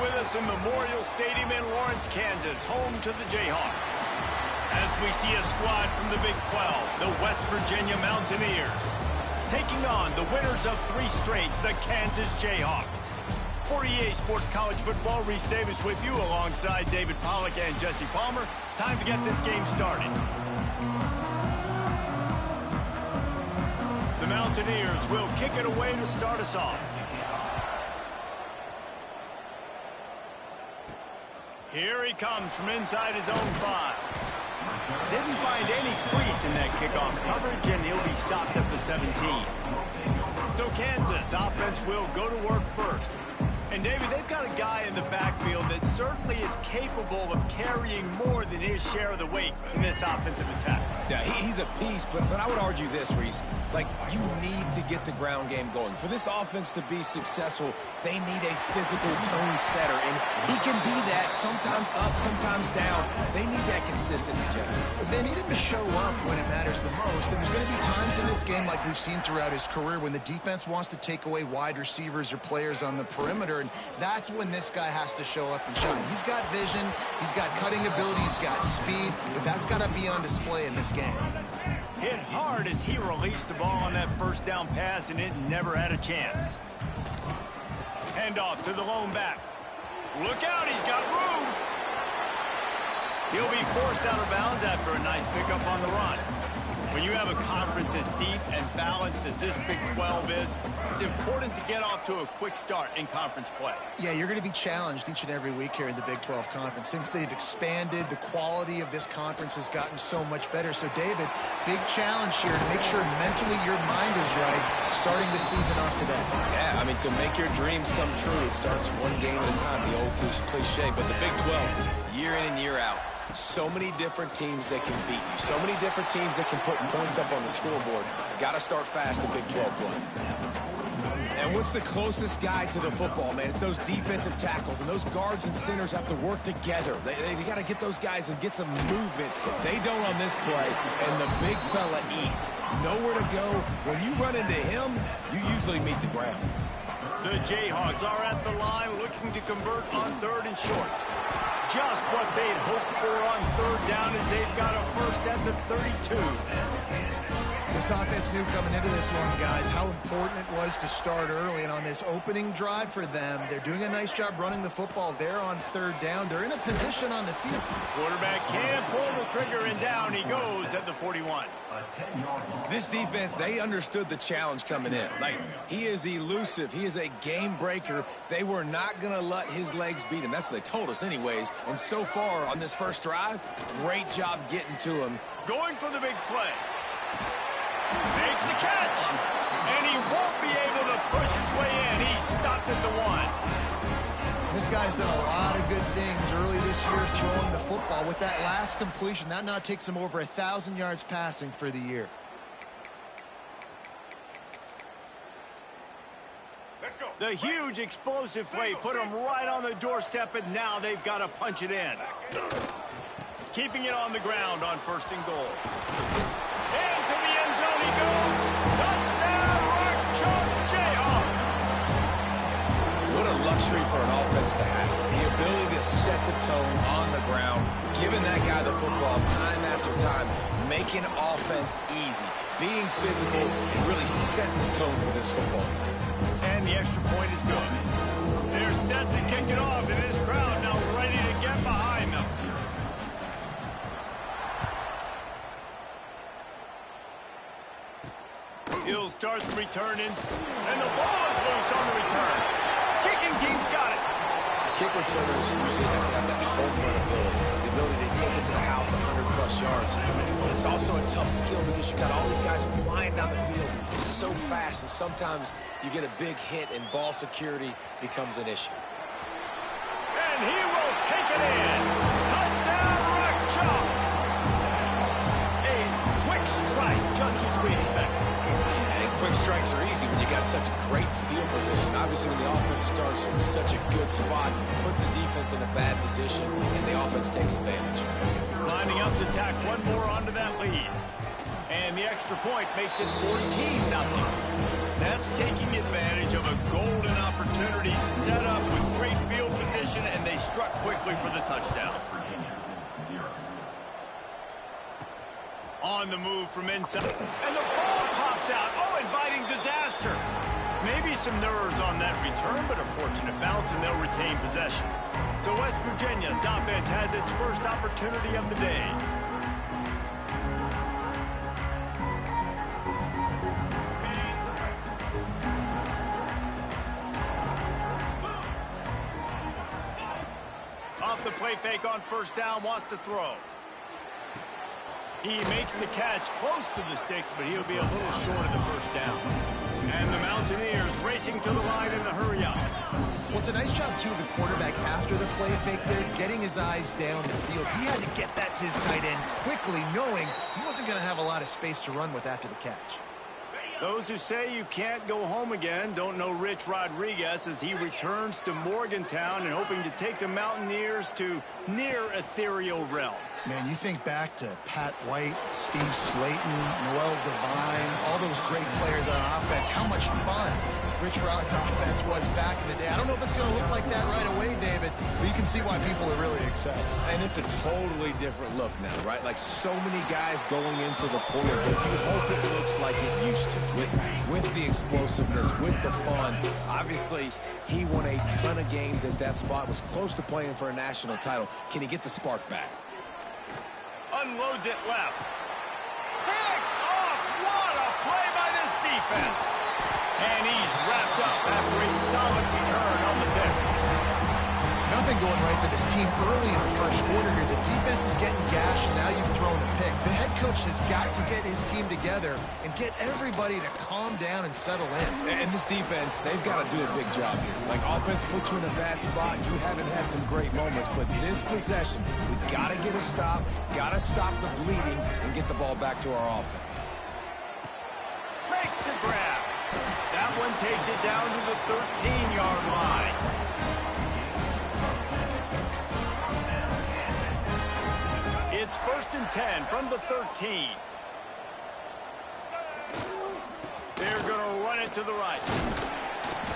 with us in Memorial Stadium in Lawrence, Kansas, home to the Jayhawks. As we see a squad from the Big 12, the West Virginia Mountaineers, taking on the winners of 3 straight, the Kansas Jayhawks. For EA Sports College Football, Reese Davis with you alongside David Pollack and Jesse Palmer. Time to get this game started. The Mountaineers will kick it away to start us off. Here he comes from inside his own 5. Didn't find any crease in that kickoff coverage, and he'll be stopped at the 17. So Kansas offense will go to work first. And David, they've got a guy in the backfield that certainly is capable of carrying more than his share of the weight in this offensive attack. Yeah, he's a piece, but I would argue this, Reese. Like, you need to get the ground game going. For this offense to be successful, they need a physical tone setter, and he can be that, sometimes up, sometimes down. They need that consistently, Jesse. They need him to show up when it matters the most, and there's going to be times in this game like we've seen throughout his career when the defense wants to take away wide receivers or players on the perimeter, and that's when this guy has to show up and shine. He's got vision, he's got cutting ability, he's got speed, but that's got to be on display in this game. Hit hard as he released the ball on that first down pass, and it never had a chance. Handoff to the lone back. Look out, he's got room. He'll be forced out of bounds after a nice pickup on the run. When you have a conference as deep and balanced as this Big 12 is, it's important to get off to a quick start in conference play. Yeah, you're going to be challenged each and every week here in the Big 12 Conference. Since they've expanded, the quality of this conference has gotten so much better. So, David, big challenge here to make sure mentally your mind is right starting the season off today. Yeah, I mean, to make your dreams come true, it starts one game at a time, the old cliche. But the Big 12, year in and year out, so many different teams that can beat you. So many different teams that can put points up on the scoreboard. Got to start fast in Big 12 play. And what's the closest guy to the football, man? It's those defensive tackles, and those guards and centers have to work together. They got to get those guys and get some movement. They don't on this play, and the big fella eats. Nowhere to go. When you run into him, you usually meet the ground. The Jayhawks are at the line looking to convert on 3rd and short. Just what they'd hoped for on 3rd down as they've got a first at the 32. This offense knew coming into this one, guys, how important it was to start early. And on this opening drive for them, they're doing a nice job running the football there on 3rd down. They're in a position on the field. Quarterback can't pull the trigger, and down he goes at the 41. This defense, they understood the challenge coming in. Like, he is elusive. He is a game breaker. They were not going to let his legs beat him. That's what they told us anyways. And so far on this first drive, great job getting to him. Going for the big play. Makes the catch. And he won't be able to push his way in. He stopped at the 1. This guy's done a lot of good things early this year throwing the football. With that last completion, that now takes him over 1,000 yards passing for the year. Let's go. The huge explosive play put him right on the doorstep, and now they've got to punch it in. Keeping it on the ground on 1st and goal. And to the end zone he goes. Touchdown, Rock Chalk Jayhawk. What a luxury for an offense to have. The ability to set the tone on the ground, giving that guy the football time after time, making offense easy, being physical, and really setting the tone for this football game. And the extra point is good. They're set to kick it off, and this crowd now ready to get behind them. He'll start the return and the ball is loose on the return. Kicking team's got it. Kick returners usually have to have that home run ability, the ability to take it to the house 100-plus yards. But it's also a tough skill because you've got all these guys flying down the field so fast, and sometimes you get a big hit and ball security becomes an issue. And he will take it in. Touchdown, Rock Chalk. A quick strike, just as we expected. Quick strikes are easy when you got such great field position. Obviously, when the offense starts in such a good spot, puts the defense in a bad position, and the offense takes advantage. Lining up to tack one more onto that lead. And the extra point makes it 14-0. That's taking advantage of a golden opportunity set up with great field position. possession, and they struck quickly for the touchdown. On the move from inside. And the ball pops out. Oh, inviting disaster. Maybe some nerves on that return, but a fortunate bounce, and they'll retain possession. So West Virginia's offense has its first opportunity of the day. Off the play fake on first down, wants to throw. He makes the catch close to the sticks, but he'll be a little short of the first down. And the Mountaineers racing to the line in a hurry up. Well, it's a nice job, too, of the quarterback after the play fake there, getting his eyes down the field. He had to get that to his tight end quickly, knowing he wasn't going to have a lot of space to run with after the catch. Those who say you can't go home again don't know Rich Rodriguez as he returns to Morgantown and hoping to take the Mountaineers to near ethereal realm. Man, you think back to Pat White, Steve Slayton, Noel Devine, all those great players on offense. How much fun Rich Rod's offense was back in the day. I don't know if it's going to look like that right away, David, but you can see why people are really excited. And it's a totally different look now, right? Like so many guys going into the portal, but you hope it looks like it used to. With the explosiveness, with the fun. Obviously, he won a ton of games at that spot, was close to playing for a national title. Can he get the spark back? Unloads it left. Picked off. What a play by this defense. And he's wrapped up after a solid return on the pick. Nothing going right for this team early in the first quarter here. The defense is getting gashed, and now you've thrown a pick. The head coach has got to get his team together and get everybody to calm down and settle in. And this defense, they've got to do a big job here. Like, offense puts you in a bad spot. You haven't had some great moments, but this possession, we got to get a stop, got to stop the bleeding, and get the ball back to our offense. Makes the grab. That one takes it down to the 13-yard line. It's 1st and 10 from the 13. They're going to run it to the right.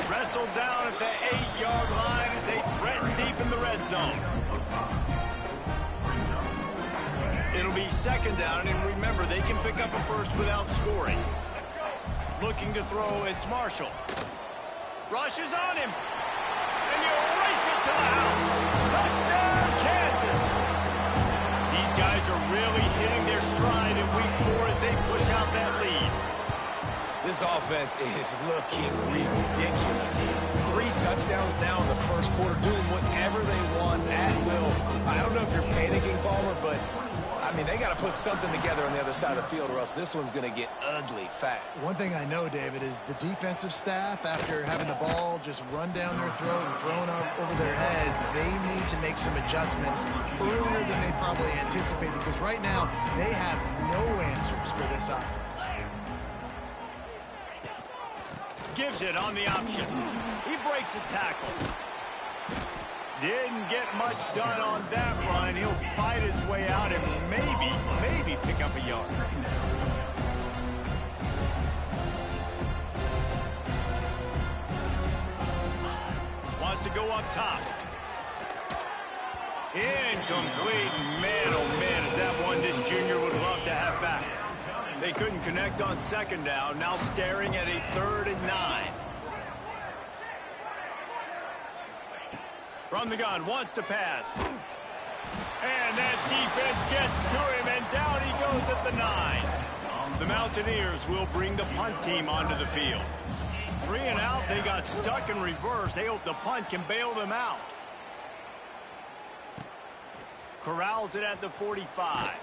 Wrestled down at the 8-yard line as they threaten deep in the red zone. It'll be 2nd down, and remember, they can pick up a first without scoring. Looking to throw, it's Marshall. Rushes on him. And you race it to the house. Touchdown, Kansas. These guys are really hitting their stride in week 4 as they push out that lead. This offense is looking ridiculous. 3 touchdowns now in the first quarter, doing whatever they want at will. I don't know if you're panicking, Palmer, but I mean, they got to put something together on the other side of the field or else this one's going to get ugly fast. One thing I know, David, is the defensive staff, after having the ball just run down their throat and thrown over their heads, they need to make some adjustments earlier than they probably anticipated, because right now they have no answers for this offense. Gives it on the option. He breaks a tackle. Didn't get much done on that run. He'll fight his way out and maybe pick up a yard. Wants to go up top. Incomplete. Man, oh man, is that one this junior would love to have back. They couldn't connect on 2nd down. Now staring at a 3rd and 9. From the gun, wants to pass. And that defense gets to him, and down he goes at the 9. The Mountaineers will bring the punt team onto the field. 3 and out, they got stuck in reverse. They hope the punt can bail them out. Corrals it at the 45.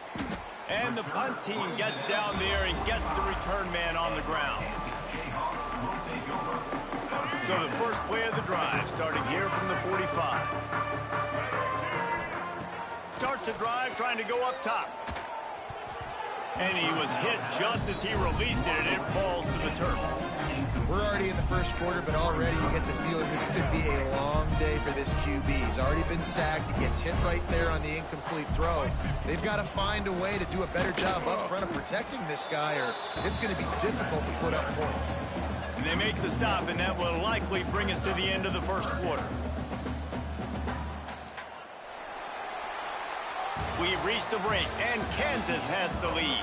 And the punt team gets down there and gets the return man on the ground. So the first play of the drive, starting here from the 45. Starts a drive trying to go up top. And he was hit just as he released it, and it falls to the turf. We're already in the first quarter, but already you get the feeling this could be a long day for this QB. He's already been sacked. He gets hit right there on the incomplete throw. They've got to find a way to do a better job up front of protecting this guy, or it's going to be difficult to put up points. And they make the stop, and that will likely bring us to the end of the first quarter. we've reached the break, and Kansas has the lead.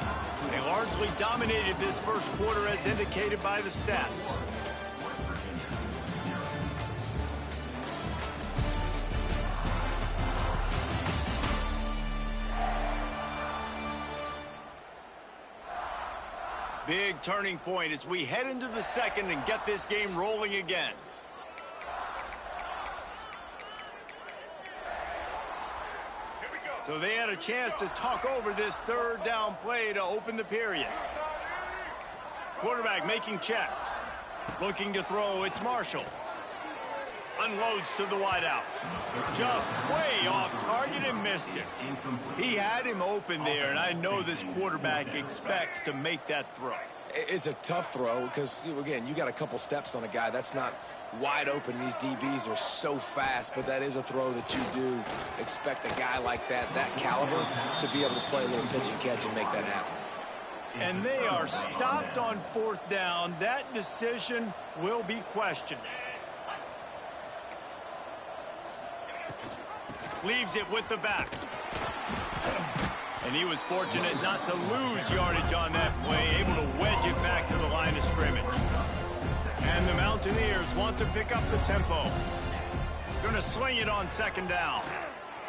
They largely dominated this first quarter as indicated by the stats. Big turning point as we head into the second and get this game rolling again. So they had a chance to talk over this third down play to open the period. Quarterback making checks. Looking to throw, it's Marshall. Unloads to the wideout. Just way off target and missed it. He had him open there, and I know this quarterback expects to make that throw. It's a tough throw because, again, you got a couple steps on a guy. That's not wide open. These DBs are so fast, but that is a throw that you do expect a guy like that caliber, to be able to play a little pitch and catch and make that happen. And they are stopped on fourth down. That decision will be questioned. Leaves it with the back. And he was fortunate not to lose yardage on that play, able to wedge it back to the line of scrimmage. And the Mountaineers want to pick up the tempo. Going to sling it on second down.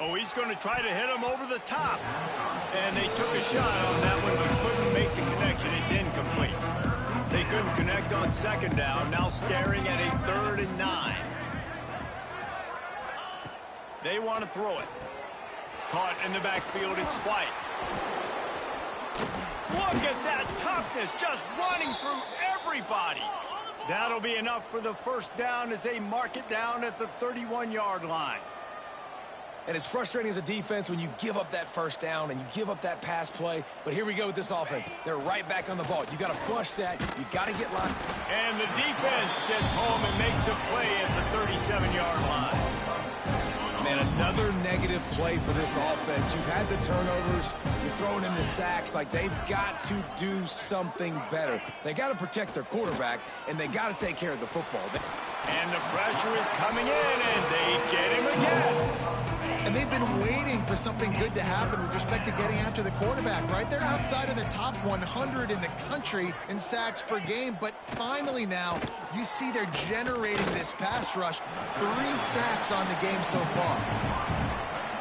Oh, he's going to try to hit him over the top. And they took a shot on that one, but couldn't make the connection. It's incomplete. They couldn't connect on second down, now staring at a 3rd and 9. They want to throw it. Caught in the backfield, it's White. Look at that toughness, just running through everybody. That'll be enough for the first down as they mark it down at the 31-yard line. And it's frustrating as a defense when you give up that first down and you give up that pass play. But here we go with this offense. They're right back on the ball. You got to flush that. You got to get lined. And the defense gets home and makes a play at the 37-yard line. Man, another negative play for this offense. You've had the turnovers. You're throwing in the sacks. Like, they've got to do something better. They got to protect their quarterback, and they got to take care of the football. And the pressure is coming in, and they get him again. And they've been waiting for something good to happen with respect to getting after the quarterback, right? They're outside of the top 100 in the country in sacks per game, but finally now you see they're generating this pass rush. 3 sacks on the game so far.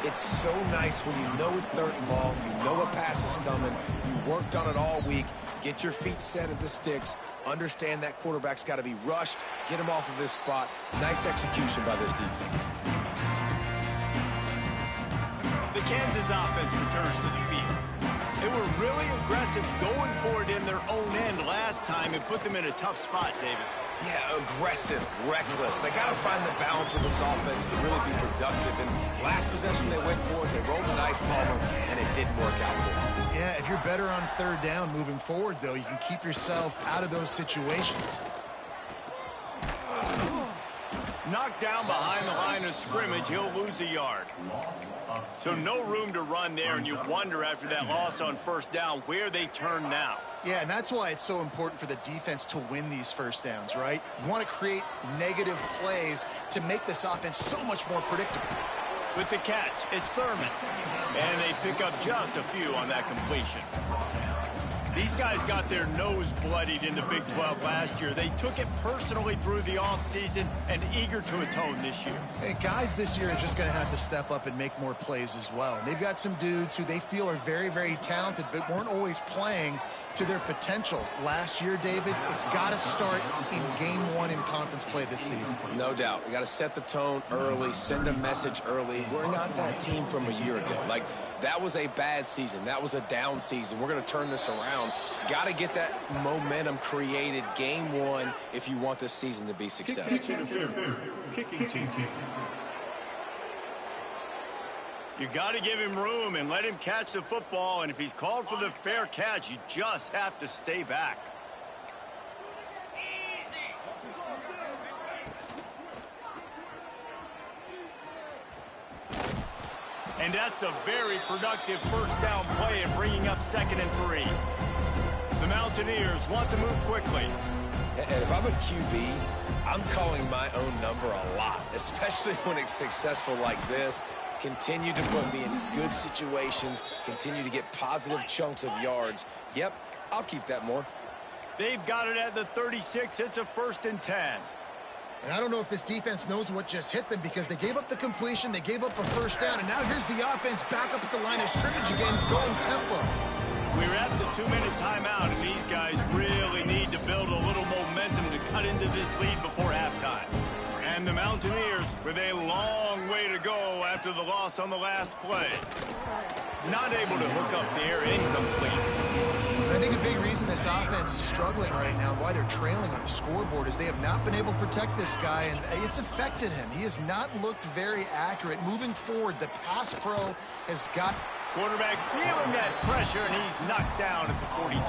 It's so nice when you know it's 3rd and long, you know a pass is coming, you worked on it all week, get your feet set at the sticks, understand that quarterback's got to be rushed, get him off of his spot. Nice execution by this defense. The Kansas offense returns to the field. They were really aggressive going for it in their own end last time and put them in a tough spot, David. Yeah, aggressive, reckless. They got to find the balance with this offense to really be productive. And last possession they went for it, they rolled the dice, Palmer, and it didn't work out for them. Yeah, if you're better on 3rd down moving forward, though, you can keep yourself out of those situations. Knocked down behind the line of scrimmage, he'll lose a yard. So no room to run there, and you wonder after that loss on 1st down where they turn now. Yeah, and that's why it's so important for the defense to win these first downs, right? You want to create negative plays to make this offense so much more predictable. With the catch, it's Thurman. And they pick up just a few on that completion. These guys got their nose bloodied in the Big 12 last year. They took it personally through the offseason and eager to atone this year. Hey, guys this year are just going to have to step up and make more plays as well. And they've got some dudes who they feel are very, very talented but weren't always playing to their potential. Last year, David, it's got to start in Game 1 in conference play this season. No doubt. You got to set the tone early, send a message early. We're not that team from a year ago. Like, that was a bad season. That was a down season. We're going to turn this around. Got to get that momentum created Game 1 if you want this season to be successful. Kicking team. You got to give him room and let him catch the football, and if he's called for the fair catch, you just have to stay back. And that's a very productive 1st down play and bringing up 2nd and 3. The Mountaineers want to move quickly. And if I'm a QB, I'm calling my own number a lot, especially when it's successful like this. continue to put me in good situations, continue to get positive chunks of yards. Yep, I'll keep that more. They've got it at the 36. It's a 1st and 10. And I don't know if this defense knows what just hit them because they gave up the completion, they gave up a 1st down, and now here's the offense back up at the line of scrimmage again, going tempo. We're at the 2-minute timeout, and these guys really need to build a little momentum to cut into this lead before halftime. And the Mountaineers with a long way to go after the loss on the last play. Not able to hook up there, incomplete. I think a big reason this offense is struggling right now, why they're trailing on the scoreboard, is they have not been able to protect this guy, and it's affected him. He has not looked very accurate. Moving forward, the pass pro has got... Quarterback feeling that pressure, and he's knocked down at the 42.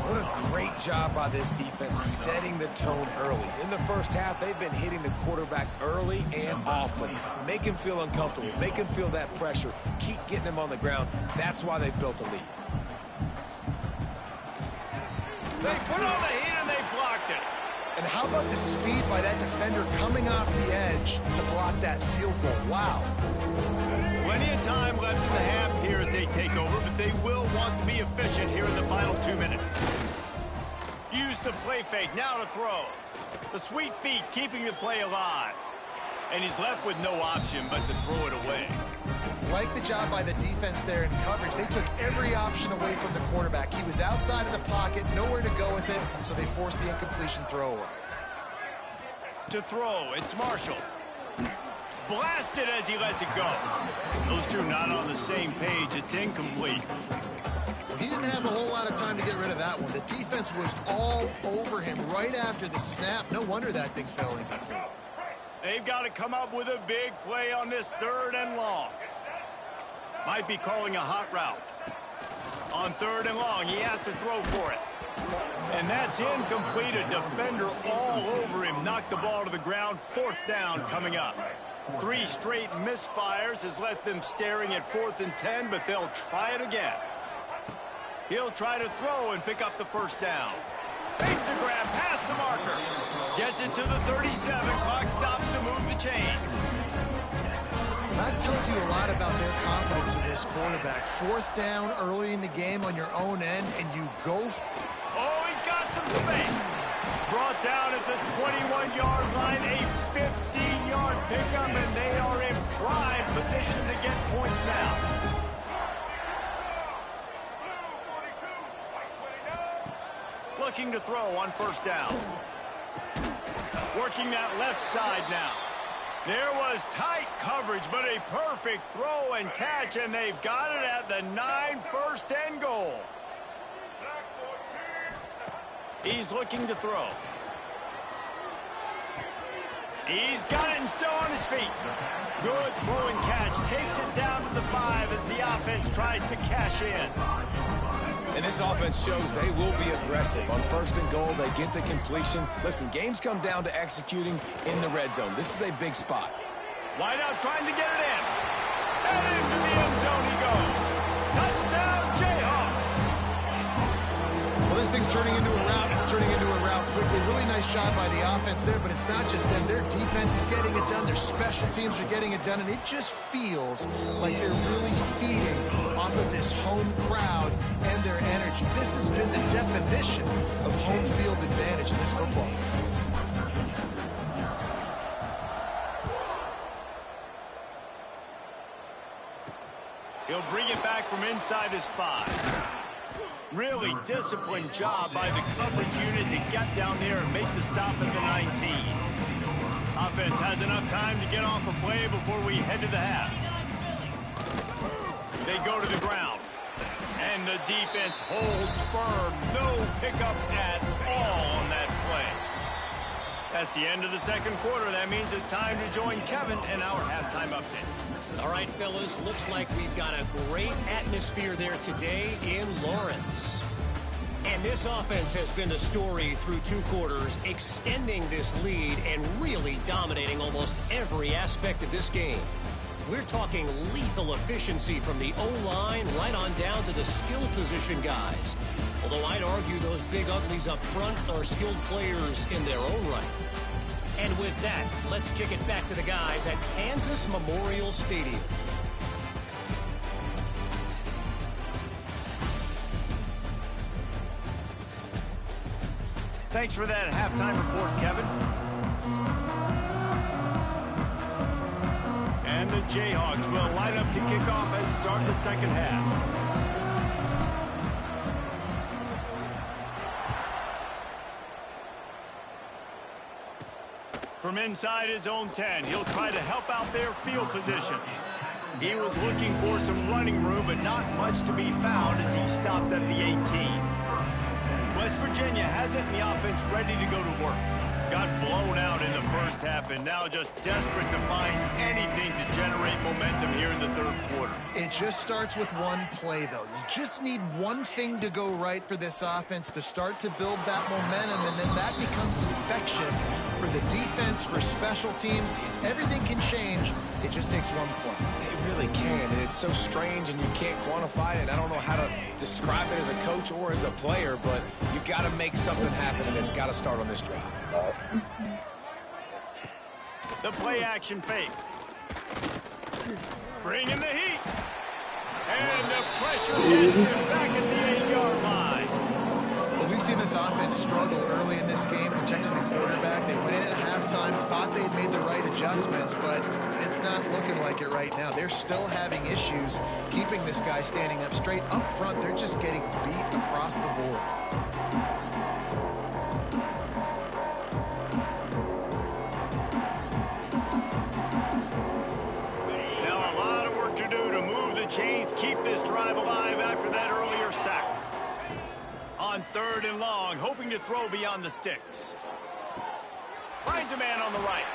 What a great job by this defense setting the tone early. In the first half, they've been hitting the quarterback early and often. Make him feel uncomfortable. Make him feel that pressure. Keep getting him on the ground. That's why they've built a lead. They put on the heat and they blocked it. And how about the speed by that defender coming off the edge to block that field goal? Wow. Plenty of time left in the half here as they take over, but they will want to be efficient here in the final 2 minutes. Use the play fake, now to throw. The sweet feet keeping the play alive. And he's left with no option but to throw it away. Like the job by the defense there in coverage. They took every option away from the quarterback. He was outside of the pocket, nowhere to go with it, so they forced the incompletion throwaway. To throw, it's Marshall. Blasted as he lets it go. Those two not on the same page. It's incomplete. Well, he didn't have a whole lot of time to get rid of that one. The defense was all over him right after the snap. No wonder that thing fell incomplete. They've got to come up with a big play on this 3rd and long. Might be calling a hot route. On 3rd and long, he has to throw for it. And that's incomplete. A defender all over him. Knocked the ball to the ground. 4th down coming up. 3 straight misfires has left them staring at 4th and 10, but they'll try it again. He'll try to throw and pick up the 1st down. Makes a grab past the marker. Gets it to the 37. Clock stops to move the chains. That tells you a lot about their confidence in this quarterback. 4th down early in the game on your own end, and you go... Oh, he's got some space. Brought down at the 21-yard line, a 15-yard pickup, and they are in prime position to get points now. Looking to throw on 1st down. Working that left side now. There was tight coverage, but a perfect throw and catch, and they've got it at the 9, 1st and goal. He's looking to throw. He's got it and still on his feet. Good throw and catch. Takes it down to the 5 as the offense tries to cash in. And this offense shows they will be aggressive. On 1st and goal, they get the completion. Listen, games come down to executing in the red zone. This is a big spot. Wide out trying to get it in. And into the end zone he goes. Touchdown, Jayhawks. Well, this thing's turning into a rout. It's turning into a rout quickly. Really nice job by the offense there, but it's not just them. Their defense is getting it done. Their special teams are getting it done, and it just feels like they're really feeding off of this home crowd and their energy. This has been the definition of home field advantage in this football. He'll bring it back from inside his 5. Really disciplined job by the coverage unit to get down there and make the stop at the 19. Offense has enough time to get off a play before we head to the half. They go to the ground. And the defense holds firm. No pickup at all on that play. That's the end of the 2nd quarter. That means it's time to join Kevin in our halftime update. All right, fellas, looks like we've got a great atmosphere there today in Lawrence. And this offense has been the story through 2 quarters, extending this lead and really dominating almost every aspect of this game. We're talking lethal efficiency from the O-line right on down to the skill position guys. Although I'd argue those big uglies up front are skilled players in their own right. And with that, let's kick it back to the guys at Kansas Memorial Stadium. Thanks for that halftime report, Kevin. And the Jayhawks will line up to kick off and start the second half. From inside his own 10, he'll try to help out their field position. He was looking for some running room, but not much to be found as he stopped at the 18. West Virginia has it in the offense ready to go to work. Got blown out in the first half and now just desperate to find anything to generate momentum here in the third quarter. It just starts with one play, though. You just need one thing to go right for this offense to start to build that momentum, and then that becomes infectious for the defense, for special teams. Everything can change. It just takes one point. It really can, and it's so strange, and you can't quantify it. I don't know how to describe it as a coach or as a player, but you got to make something happen, and it's got to start on this drive. The play action fake. Bring in the heat. And the pressure gets him back at the 8-yard line. Well, we've seen this offense struggle early in this game, protecting the quarterback. They went in at halftime, thought they had made the right adjustments, but it's not looking like it right now. They're still having issues keeping this guy standing up straight. Up front, they're just getting beat across the board. Chains keep this drive alive after that earlier sack. On 3rd and long, hoping to throw beyond the sticks. Finds a man on the right.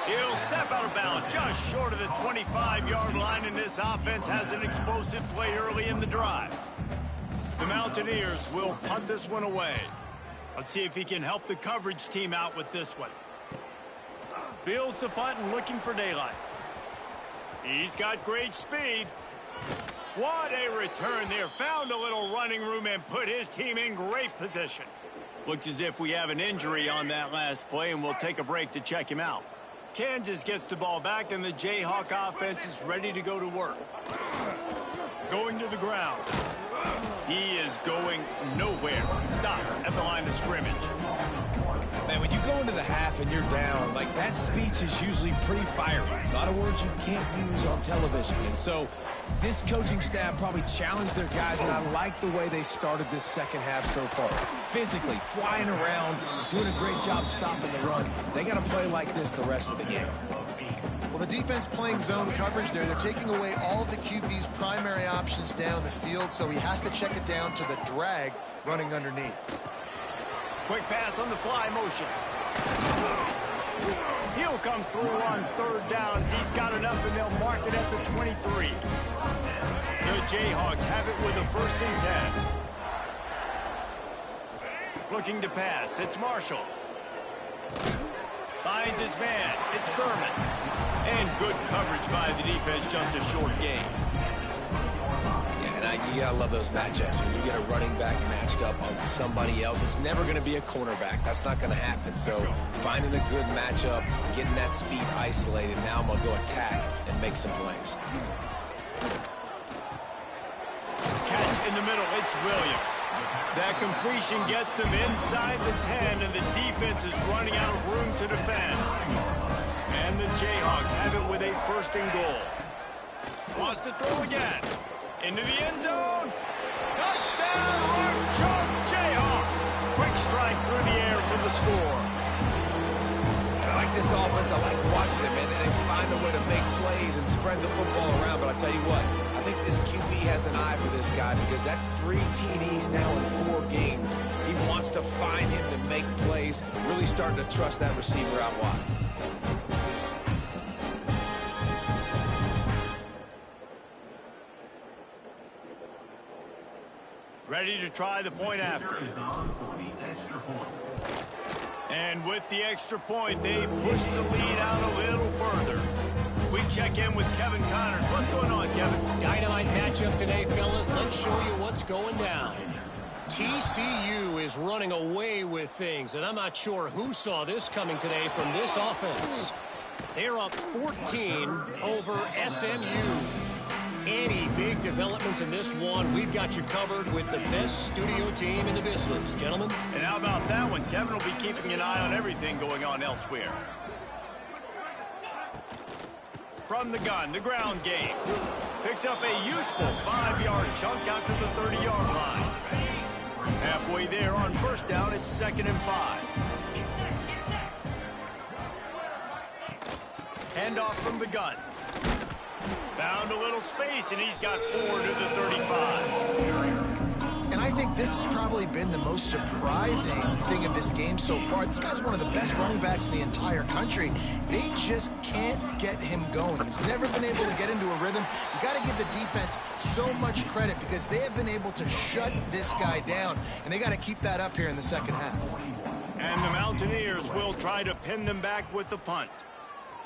He'll step out of bounds just short of the 25-yard line, and this offense has an explosive play early in the drive. The Mountaineers will punt this one away. Let's see if he can help the coverage team out with this one. Fields the punt and looking for daylight. He's got great speed. What a return there. Found a little running room and put his team in great position. Looks as if we have an injury on that last play, and we'll take a break to check him out. Kansas gets the ball back, and the Jayhawk offense is ready to go to work. Going to the ground. He is going nowhere. Stop at the line of scrimmage. Man, when you go into the half and you're down, like, that speech is usually pretty fiery. A lot of words you can't use on television. And so this coaching staff probably challenged their guys, and I like the way they started this second half so far. Physically, flying around, doing a great job stopping the run. They got to play like this the rest of the game. Well, the defense playing zone coverage there. They're taking away all of the QB's primary options down the field, so he has to check it down to the drag running underneath. Quick pass on the fly motion. He'll come through on 3rd down as he's got enough, and they'll mark it at the 23. The Jayhawks have it with a 1st and 10. Looking to pass. It's Marshall. Finds his man. It's Thurman. And good coverage by the defense, just a short gain. You gotta love those matchups. When you get a running back matched up on somebody else, it's never going to be a cornerback. That's not going to happen. So finding a good matchup, getting that speed isolated, now I'm going to go attack and make some plays. Catch in the middle. It's Williams. That completion gets them inside the 10, and the defense is running out of room to defend. And the Jayhawks have it with a 1st and goal. Wants to throw again. Into the end zone. Touchdown, Armstrong Jayhawk. Quick strike through the air for the score. I like this offense. I like watching it, man. They find a way to make plays and spread the football around. But I tell you what, I think this QB has an eye for this guy, because that's 3 TDs now in 4 games. He wants to find him to make plays, really starting to trust that receiver out wide. Ready to try the point after. And with the extra point, they push the lead out a little further. We check in with Kevin Connors. What's going on, Kevin? Dynamite matchup today, fellas. Let's show you what's going down. TCU is running away with things, and I'm not sure who saw this coming today from this offense. They're up 14 over SMU. Any big developments in this one, we've got you covered with the best studio team in the business, gentlemen. And how about that one? Kevin will be keeping an eye on everything going on elsewhere. From the gun, the ground game. Picks up a useful 5-yard chunk out to the 30-yard line. Halfway there on first down, it's 2nd and 5. Handoff from the gun. Found a little space, and he's got 4 to the 35. And I think this has probably been the most surprising thing of this game so far. This guy's one of the best running backs in the entire country. They just can't get him going. He's never been able to get into a rhythm. You got to give the defense so much credit because they have been able to shut this guy down, and they got to keep that up here in the second half. And the Mountaineers will try to pin them back with the punt.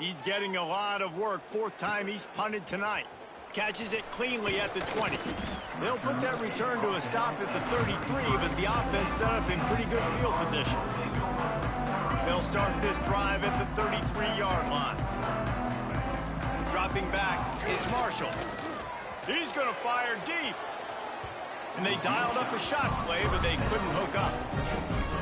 He's getting a lot of work. 4th time he's punted tonight. Catches it cleanly at the 20. They'll put that return to a stop at the 33, but the offense set up in pretty good field position. They'll start this drive at the 33-yard line. Dropping back, it's Marshall. He's going to fire deep. And they dialed up a shot play, but they couldn't hook up.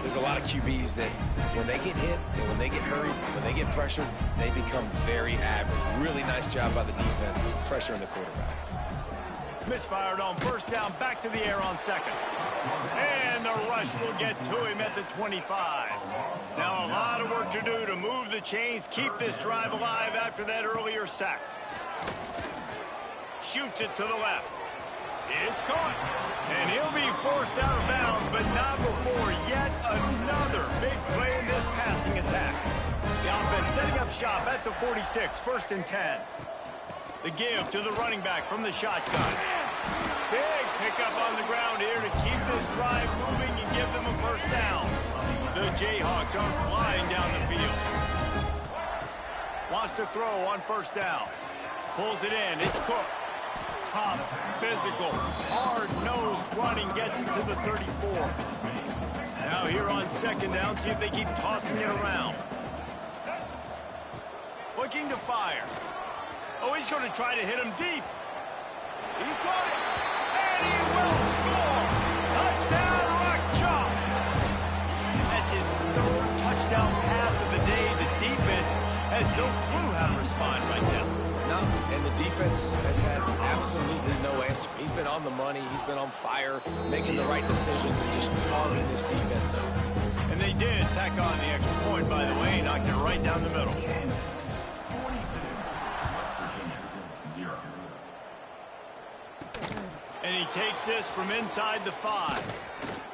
There's a lot of QBs that when they get hit and when they get hurried, when they get pressured, they become very average. Really nice job by the defense, pressuring the quarterback. Misfired on first down, back to the air on 2nd. And the rush will get to him at the 25. Now a lot of work to do to move the chains, keep this drive alive after that earlier sack. Shoots it to the left. It's caught. And he'll be forced out of bounds, but not before yet another big play in this passing attack. The offense setting up shop at the 46, 1st and 10. The give to the running back from the shotgun. Big pickup on the ground here to keep this drive moving and give them a first down. The Jayhawks are flying down the field. Wants to throw on first down. Pulls it in. It's Cook. Tough, physical, hard-nosed running gets it to the 34. Now here on 2nd down, see if they keep tossing it around. Looking to fire. Oh, he's going to try to hit him deep. He got it, and he will score. Touchdown, Rock Chalk. That's his 3rd touchdown pass of the day. The defense has no clue how to respond right now. No, and the defense has had absolutely no answer. He's been on the money. He's been on fire, making the right decisions and just carving this defense up. And they did tack on the extra point, by the way, knocked it right down the middle. And he takes this from inside the 5.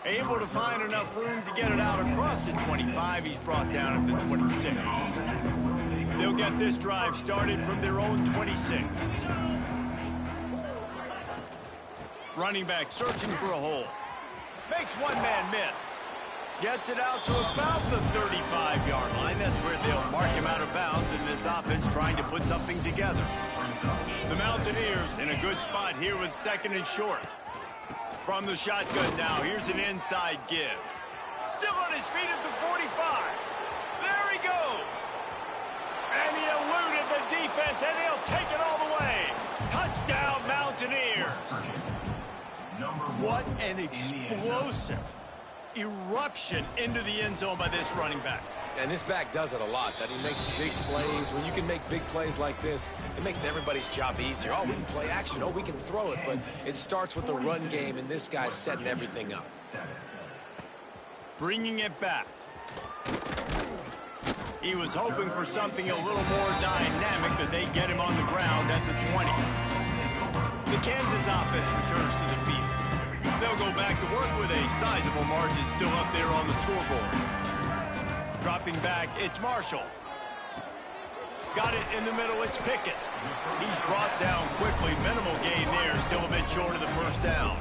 Able to find enough room to get it out across the 25. He's brought down at the 26. They'll get this drive started from their own 26. Running back searching for a hole. Makes one man miss. Gets it out to about the 35-yard line. That's where they'll mark him out of bounds, and this offense trying to put something together. The Mountaineers in a good spot here with 2nd and short. From the shotgun now, here's an inside give. Still on his feet at the 45. There he goes. And he eluded the defense, and he'll take it all the way. Touchdown, Mountaineers. What an explosive eruption into the end zone by this running back. And this back does it a lot, that he makes big plays. When you can make big plays like this, it makes everybody's job easier. Oh, we can play action. Oh, we can throw it. But it starts with the run game, and this guy's setting everything up. Bringing it back. He was hoping for something a little more dynamic, but they get him on the ground at the 20. The Kansas offense returns to the field. They'll go back to work with a sizable margin still up there on the scoreboard. Dropping back, it's Marshall. Got it in the middle, it's Pickett. He's brought down quickly. Minimal gain there, still a bit short of the first down.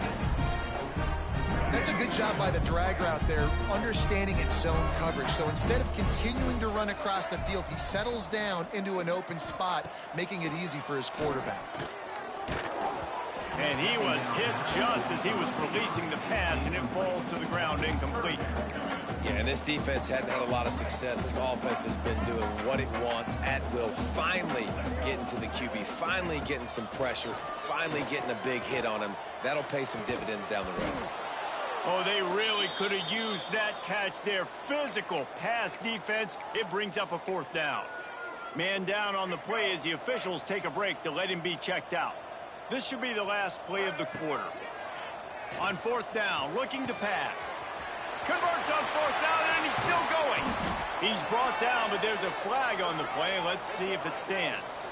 That's a good job by the drag route there, understanding its zone coverage. So instead of continuing to run across the field, he settles down into an open spot, making it easy for his quarterback. And he was hit just as he was releasing the pass, and it falls to the ground incomplete. Yeah, and this defense hadn't had a lot of success. This offense has been doing what it wants at will. Finally getting to the QB, finally getting some pressure, finally getting a big hit on him. That'll pay some dividends down the road. Oh, they really could have used that catch there. Physical pass defense. It brings up a 4th down. Man down on the play as the officials take a break to let him be checked out. This should be the last play of the quarter. On 4th down, looking to pass. Converts on 4th down, and he's still going. He's brought down, but there's a flag on the play. Let's see if it stands.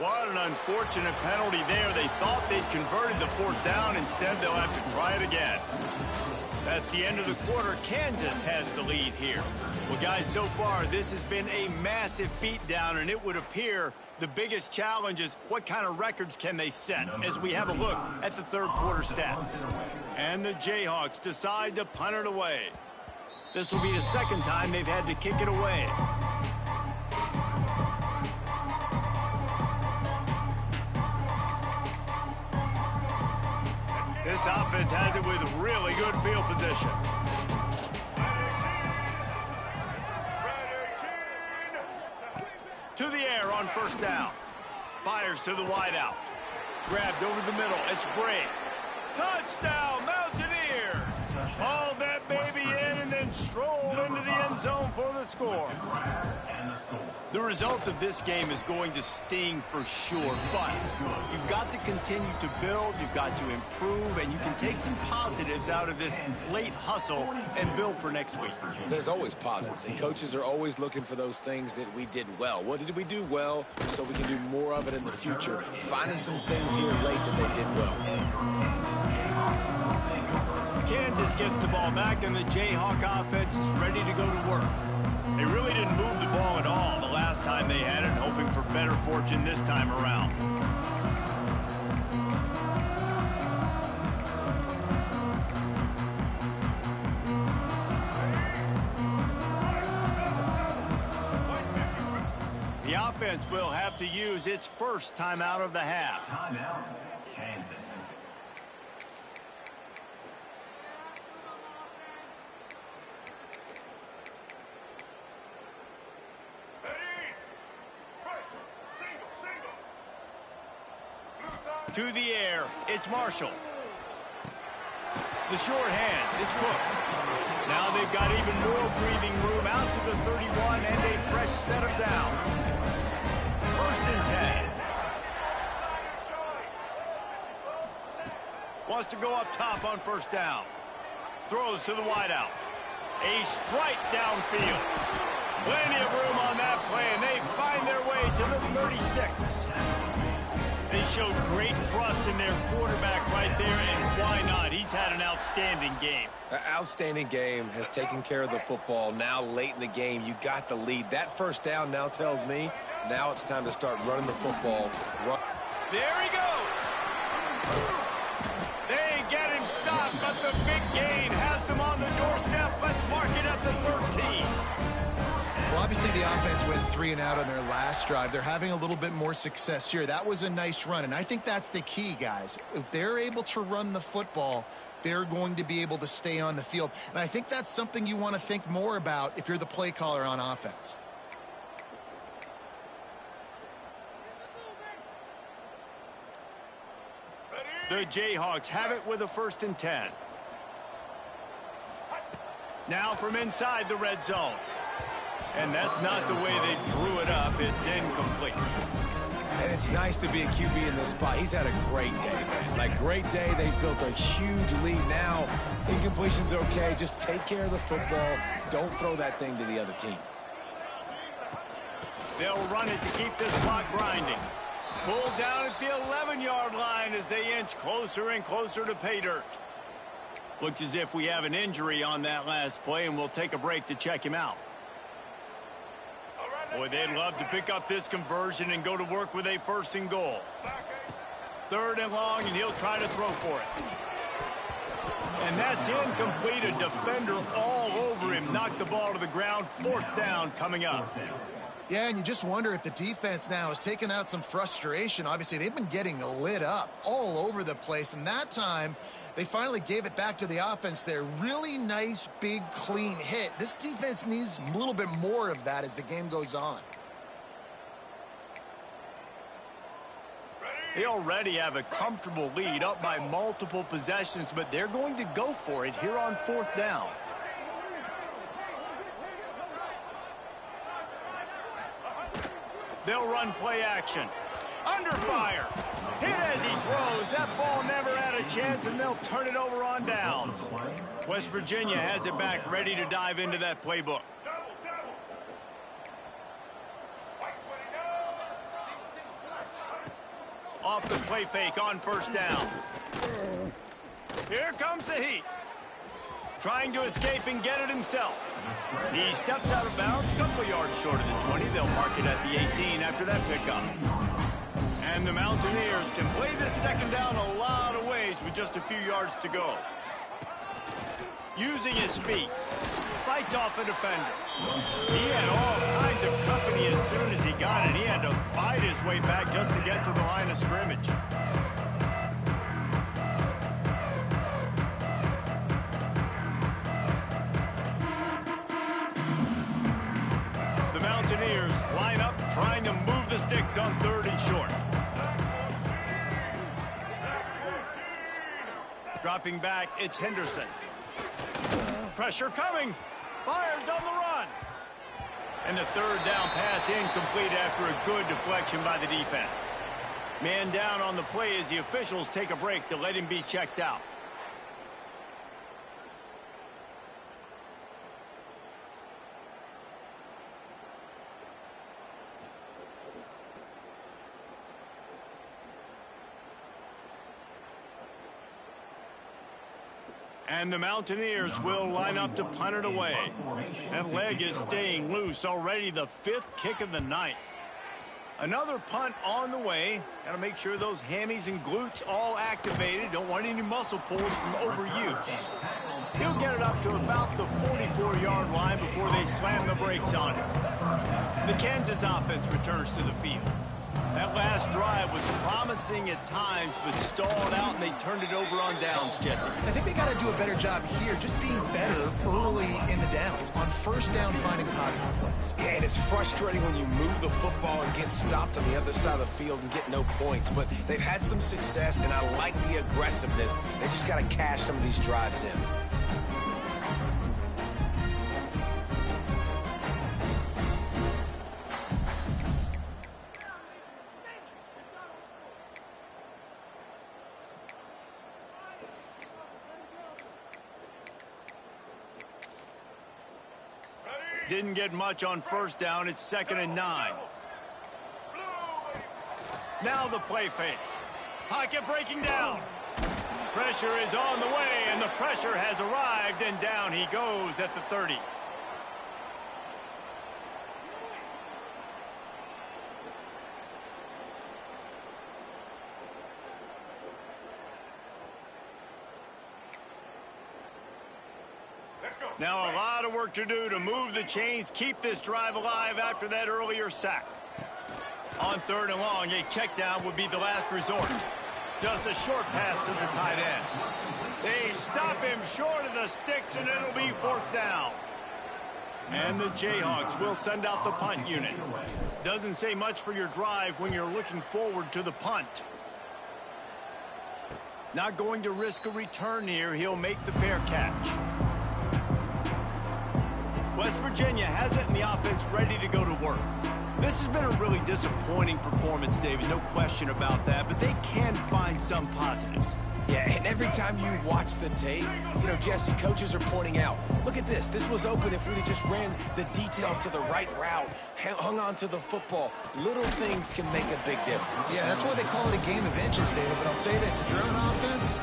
What an unfortunate penalty there. They thought they'd converted the 4th down. Instead, they'll have to try it again. That's the end of the quarter. Kansas has the lead here. Well, guys, so far, this has been a massive beatdown, and it would appear the biggest challenge is what kind of records can they set as we have a look at the 3rd quarter stats. And the Jayhawks decide to punt it away. This will be the 2nd time they've had to kick it away. This offense has it with really good field position. To the air on 1st down. Fires to the wideout. Grabbed over the middle. It's Bray. Touchdown, Mountaineers! Hauled that baby in and then strolled into the end zone for the score. The result of this game is going to sting for sure, but you've got to continue to build, you've got to improve, and you can take some positives out of this late hustle and build for next week. There's always positives, and coaches are always looking for those things that we did well. What did we do well so we can do more of it in the future? Finding some things here late that they did well. Kansas gets the ball back, and the Jayhawk offense is ready to go to work. They really didn't move the ball at all the last time they had it, hoping for better fortune this time around. The offense will have to use its first timeout of the half. Timeout, Kansas. To the air, it's Marshall. The short hands, it's Cook. Now they've got even more breathing room out to the 31 and a fresh set of downs. 1st and 10. Wants to go up top on 1st down. Throws to the wideout. A strike downfield. Plenty of room on that play, and they find their way to the 36. They showed great trust in their quarterback right there, and why not? He's had an outstanding game. An outstanding game, has taken care of the football. Now late in the game, you got the lead. That 1st down now tells me now it's time to start running the football. There he goes. They get him stopped, but the big gain has him on the doorstep. Let's mark it at the 13. Well, obviously the offense went 3 and out on their last drive. They're having a little bit more success here. That was a nice run, and I think that's the key, guys. If they're able to run the football, they're going to be able to stay on the field. And I think that's something you want to think more about if you're the play caller on offense. The Jayhawks have it with a 1st and 10. Now from inside the red zone. And that's not the way they drew it up. It's incomplete. And it's nice to be a QB in this spot. He's had a great day, man. Like, great day. They built a huge lead. Now, incompletion's okay. Just take care of the football. Don't throw that thing to the other team. They'll run it to keep this clock grinding. Pulled down at the 11-yard line as they inch closer and closer to pay dirt. Looks as if we have an injury on that last play, and we'll take a break to check him out. Boy, they'd love to pick up this conversion and go to work with a 1st and goal. 3rd and long, and he'll try to throw for it. And that's incomplete. A defender all over him, knocked the ball to the ground. 4th down coming up. Yeah, and you just wonder if the defense now has taken out some frustration. Obviously, they've been getting lit up all over the place, and that time they finally gave it back to the offense there. Really nice, big, clean hit. This defense needs a little bit more of that as the game goes on. They already have a comfortable lead, up by multiple possessions, but they're going to go for it here on 4th down. They'll run play action. Under fire. Hit as he throws. That ball never had a chance, and they'll turn it over on downs. West Virginia has it back, ready to dive into that playbook. Off the play fake on 1st down. Here comes the heat. Trying to escape and get it himself. He steps out of bounds, a couple yards short of the 20. They'll mark it at the 18 after that pickup. And the Mountaineers can play this 2nd down a lot of ways with just a few yards to go. Using his feet. Fights off a defender. He had all kinds of company as soon as he got it. He had to fight his way back just to get to the line of scrimmage. The Mountaineers line up, trying to move the sticks on 3rd and short. Dropping back, it's Henderson. Pressure coming. Fires on the run. And the 3rd down pass incomplete after a good deflection by the defense. Man down on the play as the officials take a break to let him be checked out. And the Mountaineers will line up to punt it away. That leg is staying loose. Already the 5th kick of the night. Another punt on the way. Got to make sure those hammies and glutes all activated. Don't want any muscle pulls from overuse. He'll get it up to about the 44-yard line before they slam the brakes on him. The Kansas offense returns to the field. That last drive was promising at times, but stalled out, and they turned it over on downs, Jesse. I think they got to do a better job here, just being better early in the downs. On 1st down, finding positive plays. Yeah, and it's frustrating when you move the football and get stopped on the other side of the field and get no points. But they've had some success, and I like the aggressiveness. They just got to cash some of these drives in. Didn't get much on 1st down. It's 2nd and 9. Now the play fake. Pocket breaking down. Pressure is on the way, and the pressure has arrived, and down he goes at the 30. Now a lot of work to do to move the chains, keep this drive alive after that earlier sack. On 3rd and long, a check down would be the last resort. Just a short pass to the tight end. They stop him short of the sticks, and it'll be 4th down. And the Jayhawks will send out the punt unit. Doesn't say much for your drive when you're looking forward to the punt. Not going to risk a return here. He'll make the fair catch. West Virginia has it, and the offense ready to go to work. This has been a really disappointing performance, David, no question about that, but they can find some positives. Yeah, and every time you watch the tape, you know, Jesse, coaches are pointing out, look at this. This was open if we'd have just ran the details to the right route, hung on to the football. Little things can make a big difference. Yeah, that's why they call it a game of inches, David. But I'll say this, if you're on offense,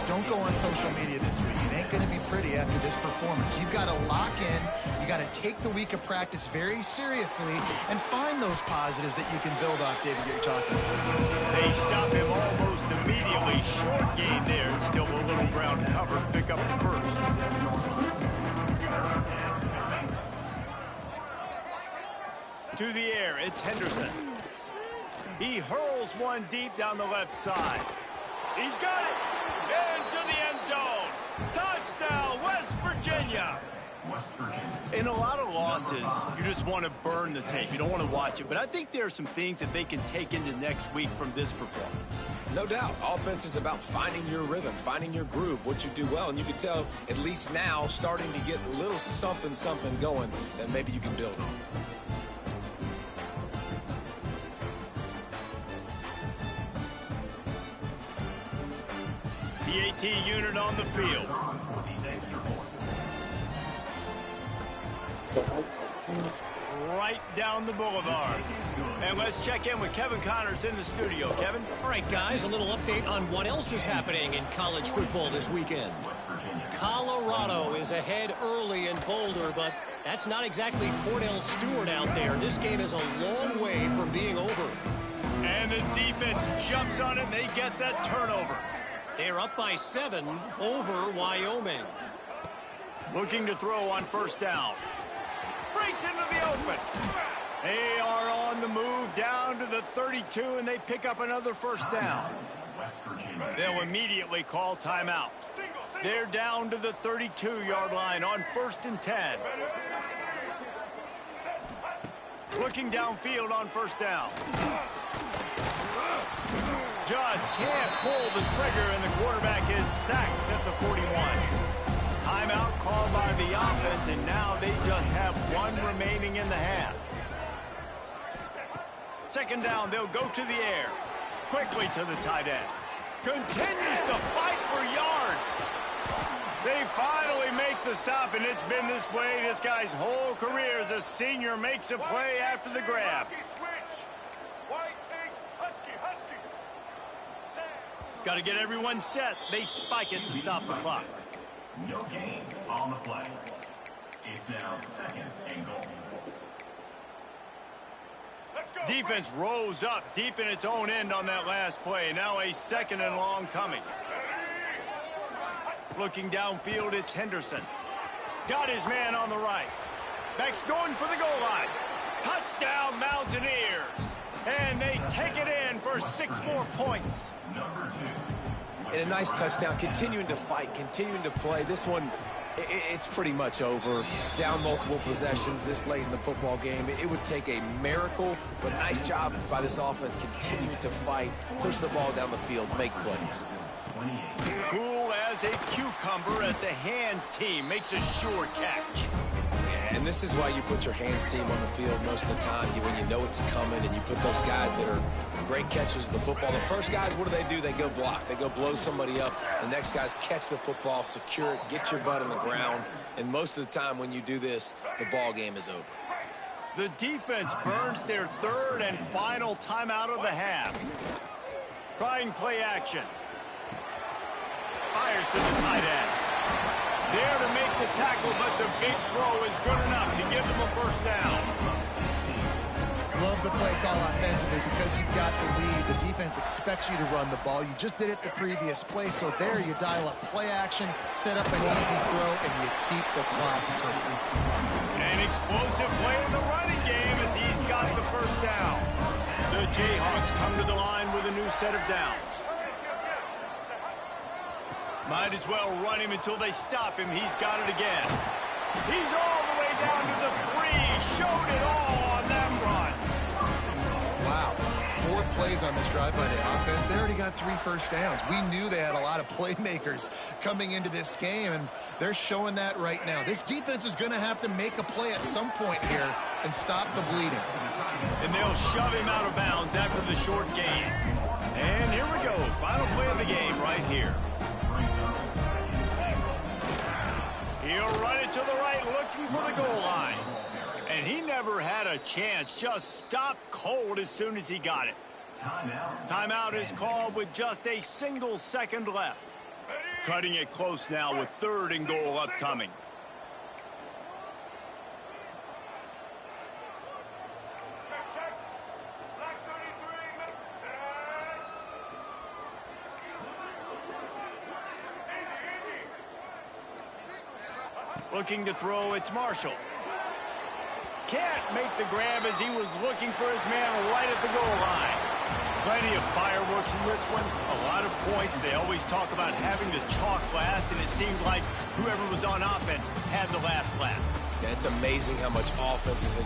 don't go on social media this week. It ain't going to be pretty after this performance. You've got to lock in. You got to take the week of practice very seriously and find those positives that you can build off, David, you're talking about. They stop him almost immediately. Short gain there. Still a little ground covered. Pick up the 1st. To the air, it's Henderson. He hurls one deep down the left side. He's got it! Into the end zone! Touchdown, West Virginia! In a lot of losses, you just want to burn the tape. You don't want to watch it. But I think there are some things that they can take into next week from this performance. No doubt. Offense is about finding your rhythm, finding your groove, what you do well. And you can tell, at least now, starting to get a little something going that maybe you can build on. The AT unit on the field. Right down the boulevard. And let's check in with Kevin Connors in the studio. Kevin? All right, guys, a little update on what else is happening in college football this weekend. Colorado is ahead early in Boulder, but that's not exactly Cordell Stewart out there. This game is a long way from being over. And the defense jumps on it, and they get that turnover. They're up by 7 over Wyoming. Looking to throw on first down. Breaks into the open. They are on the move down to the 32, and they pick up another first down. They'll immediately call timeout. They're down to the 32-yard line on 1st and 10. Looking downfield on first down. Just can't pull the trigger, and the quarterback is sacked at the 41. Timeout called by the offense, and now they just have one remaining in the half. Second down, they'll go to the air. Quickly to the tight end. Continues to fight for yards. They finally make the stop, and it's been this way this guy's whole career as a senior makes a play after the grab. Got to get everyone set. They spike it to stop the clock. No gain on the play. It's now 2nd and goal. Defense rose up deep in its own end on that last play. Now a 2nd and long coming. Looking downfield, it's Henderson. Got his man on the right. Back's going for the goal line. Touchdown, Mountaineers. And they take it in for 6 more points. Number 2. And a nice touchdown, continuing to fight, continuing to play. This one, it's pretty much over. Down multiple possessions this late in the football game. It would take a miracle, but nice job by this offense continuing to fight, push the ball down the field, make plays. Cool as a cucumber as the hands team makes a sure catch. And this is why you put your hands team on the field most of the time, when you know it's coming, and you put those guys that are great catchers of the football. The first guys, what do? They go block. They go blow somebody up. The next guys catch the football, secure it, get your butt on the ground. And most of the time when you do this, the ball game is over. The defense burns their 3rd and final timeout of the half. Trying play action. Fires to the tight end. There to make the tackle, but the big throw is good enough to give them a first down. Love the play call offensively because you've got the lead. The defense expects you to run the ball. You just did it the previous play, so there you dial up play action, set up an easy throw, and you keep the clock ticking. An explosive play in the running game as he's got the first down. The Jayhawks come to the line with a new set of downs. Might as well run him until they stop him. He's got it again. He's all the way down to the 3. Showed it all on that run. Wow. 4 plays on this drive by the offense. They already got 3 first downs. We knew they had a lot of playmakers coming into this game, and they're showing that right now. This defense is going to have to make a play at some point here and stop the bleeding. And they'll shove him out of bounds after the short gain. And here we go. Final play of the game right here. He'll run it to the right, looking for the goal line. And he never had a chance. Just stopped cold as soon as he got it. Timeout is called with just a single second left. Cutting it close now with 3rd and goal upcoming. Looking to throw, it's Marshall. can't make the grab as he was looking for his man right at the goal line. Plenty of fireworks in this one. A lot of points. They always talk about having the chalk last, and it seemed like whoever was on offense had the last laugh. Yeah, it's amazing how much offense has been